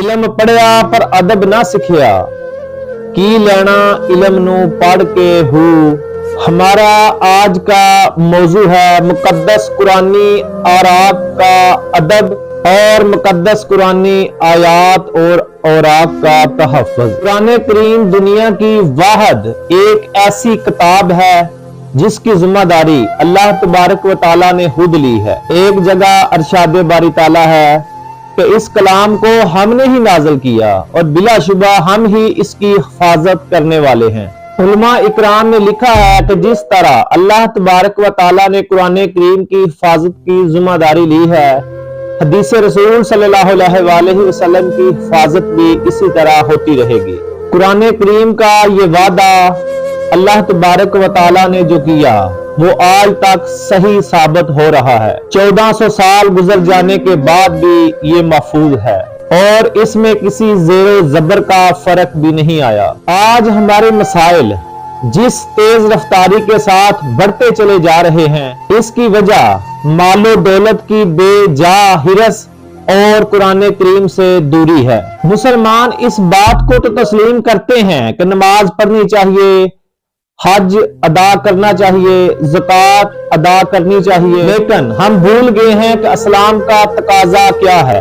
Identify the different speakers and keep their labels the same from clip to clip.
Speaker 1: इलम पढ़िया पर अदब ना सिखिया, की लेना इलम नू पढ़ के हू। हमारा आज का मौजू है मुकद्दस कुरानी आरात का अदब और मुकद्दस कुरानी आयात और औराक का तहफ़्फ़ुज़। कुरान करीम दुनिया की वाहिद एक ऐसी किताब है जिसकी जिम्मेदारी अल्लाह तबारक व तआला ने खुद ली है। एक जगह अरशाद बारी ताला है कि इस कलाम को हमने ही नाज़िल किया और बिलाशुबा हम ही इसकी हिफाजत करने वाले हैं। उलमा इकराम ने लिखा है कि जिस तरह अल्लाह तबारक व तआला ने कुरान करीम की हिफाजत की जिम्मेदारी ली है, हदीस रसूल सल्लल्लाहु अलैहि वसल्लम की हिफाजत भी इसी तरह होती रहेगी। कुरान करीम का ये वादा अल्लाह तबारक व तआला ने जो किया वो आज तक सही साबित हो रहा है। 1400 साल गुजर जाने के बाद भी ये महफूज है और इसमें किसी ज़ेर ज़बर का फर्क भी नहीं आया। आज हमारे मसाइल जिस तेज रफ्तारी के साथ बढ़ते चले जा रहे हैं, इसकी वजह मालो दौलत की बेजा हिरस और कुरान करीम से दूरी है। मुसलमान इस बात को तो तस्लीम करते हैं कि नमाज पढ़नी चाहिए, हज अदा करना चाहिए, ज़कात अदा करनी चाहिए, लेकिन हम भूल गए हैं कि इस्लाम का तकाजा क्या है,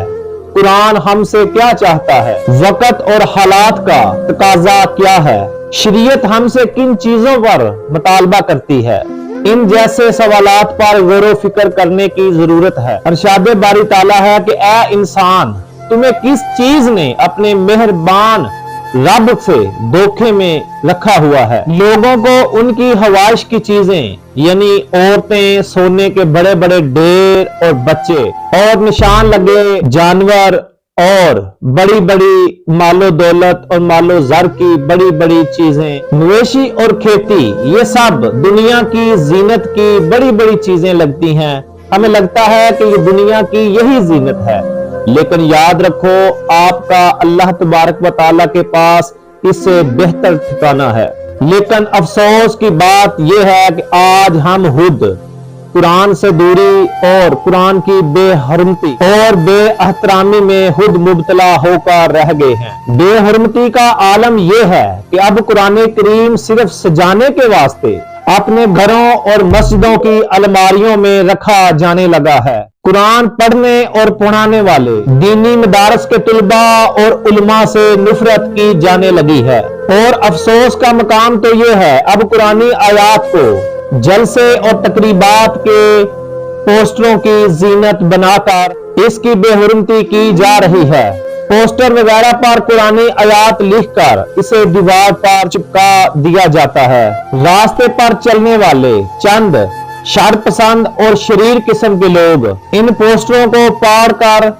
Speaker 1: कुरान हमसे क्या चाहता है, वक़्त और हालात का तकाजा क्या है, शरीयत हमसे किन चीजों पर मुतालबा करती है। इन जैसे सवालात पर गौर फिक्र करने की जरूरत है। अरशाद बारी ताला है कि ए इंसान, तुम्हें किस चीज ने अपने मेहरबान रब से धोखे में रखा हुआ है। लोगों को उनकी हवाइश की चीजें यानी औरतें, सोने के बड़े बड़े ढेर और बच्चे और निशान लगे जानवर और बड़ी बड़ी मालो दौलत और मालो जर की बड़ी बड़ी चीजें, मवेशी और खेती, ये सब दुनिया की जीनत की बड़ी बड़ी चीजें लगती हैं। हमें लगता है कि ये दुनिया की यही जीनत है, लेकिन याद रखो आपका अल्लाह तबारक व तआला के पास इससे बेहतर ठिकाना है। लेकिन अफसोस की बात यह है कि आज हम खुद कुरान से दूरी और कुरान की बेहरमती और बेअहतरामी में खुद मुब्तला होकर रह गए हैं। बेहरमती का आलम यह है कि अब कुरान करीम सिर्फ सजाने के वास्ते अपने घरों और मस्जिदों की अलमारियों में रखा जाने लगा है। कुरान पढ़ने और पढ़ाने वाले दीनी मदारस के तुलबा और उलमा से नफरत की जाने लगी है। और अफसोस का मकाम तो यह है, अब कुरानी आयात को जलसे और तकरीबात के पोस्टरों की जीनत बनाकर इसकी बेहुरमती की जा रही है। पोस्टर वगैरह पर कुरानी आयात लिखकर इसे दीवार पर चिपका दिया जाता है। रास्ते पर चलने वाले चंद शर पसंद और शरीर किस्म के लोग इन पोस्टरों को पाड़ कर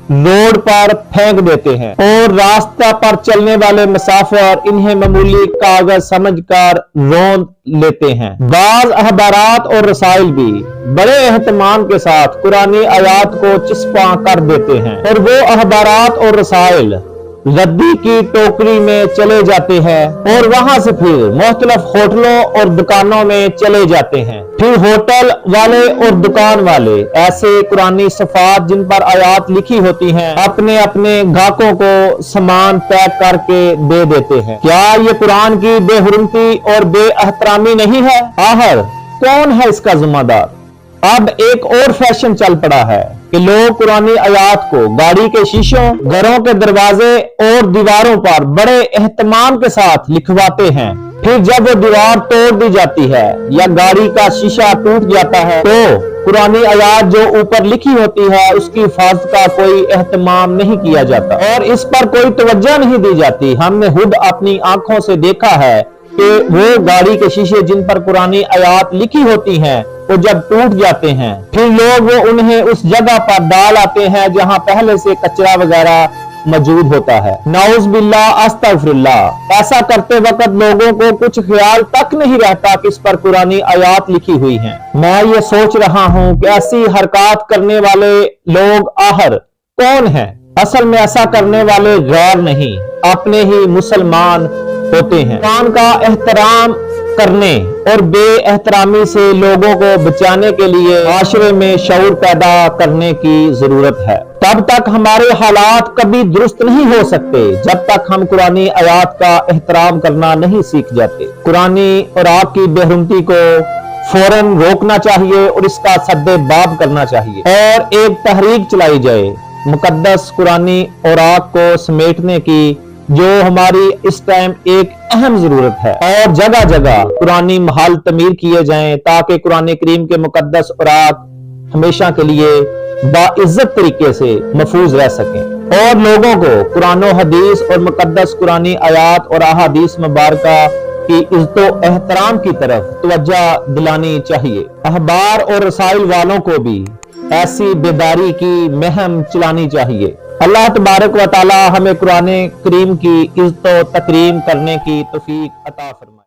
Speaker 1: रोड पर फेंक देते हैं और रास्ता पर चलने वाले मुसाफिर इन्हें मामूली कागज समझकर रोंद लेते हैं। बाज अखबारात और रसाइल भी बड़े एहतमाम के साथ कुरानी आयात को चिस्पा कर देते हैं और वो अखबारात और रसाइल रद्दी की टोकरी में चले जाते हैं और वहां से फिर मुख्तलिफ होटलों और दुकानों में चले जाते हैं। फिर होटल वाले और दुकान वाले ऐसे कुरानी सफात जिन पर आयात लिखी होती हैं अपने अपने ग्राहकों को सामान पैक करके दे देते हैं। क्या ये कुरान की बेहुरमती और बेअहतरामी नहीं है? आखिर कौन है इसका जिम्मेदार? अब एक और फैशन चल पड़ा है कि लोग कुरानी आयात को गाड़ी के शीशों, घरों के दरवाजे और दीवारों पर बड़े एहतमाम के साथ लिखवाते हैं। फिर जब वो दीवार तोड़ दी जाती है या गाड़ी का शीशा टूट जाता है तो कुरानी आयात जो ऊपर लिखी होती है उसकी हिफाजत का कोई एहतमाम नहीं किया जाता और इस पर कोई तवज्जो नहीं दी जाती। हमने खुद अपनी आंखों से देखा है कि वो गाड़ी के शीशे जिन पर कुरानी आयात लिखी होती हैं वो जब टूट जाते हैं फिर लोग वो उन्हें उस जगह पर डाल आते हैं जहां पहले से कचरा वगैरह मौजूद होता है। नाउज़ बिल्लाह, अस्तगफिरुल्लाह। ऐसा करते वक्त लोगों को कुछ ख्याल तक नहीं रहता कि इस पर कुरानी आयात लिखी हुई हैं। मैं ये सोच रहा हूँ कि ऐसी हरकत करने वाले लोग आखिर कौन हैं? असल में ऐसा करने वाले गैर नहीं, अपने ही मुसलमान होते हैं। कुरान का एहतराम करने और बेएहतरामी से लोगों को बचाने के लिए माशरे में शऊर पैदा करने की जरूरत है। तब तक हमारे हालात कभी दुरुस्त नहीं हो सकते जब तक हम कुरानी आयात का एहतराम करना नहीं सीख जाते। कुरानी और आपकी बेहरमती को फौरन रोकना चाहिए और इसका सद्देबाब करना चाहिए और एक तहरीक चलाई जाए मुकद्दस कुरानी और आग को समेटने की, जो हमारी इस टाइम एक अहम जरूरत है। और जगह जगह कुरानी महल तमीर किए जाएं ताकि कुरान करीम के मुकद्दस और आग हमेशा के लिए बाइज्जत तरीके से महफूज रह सकें और लोगों को कुरान हदीस और मुकद्दस कुरानी आयात और अहादीस मुबारका की इज्जतो एहतराम की तरफ तवज्जो दिलानी चाहिए। अखबार और रसाइल वालों को भी ऐसी बेदारी की मुहिम चलानी चाहिए। अल्लाह तबारक व तआला हमें कुरान करीम की इज्जत व तकरीम करने की तौफीक अता फरमाए।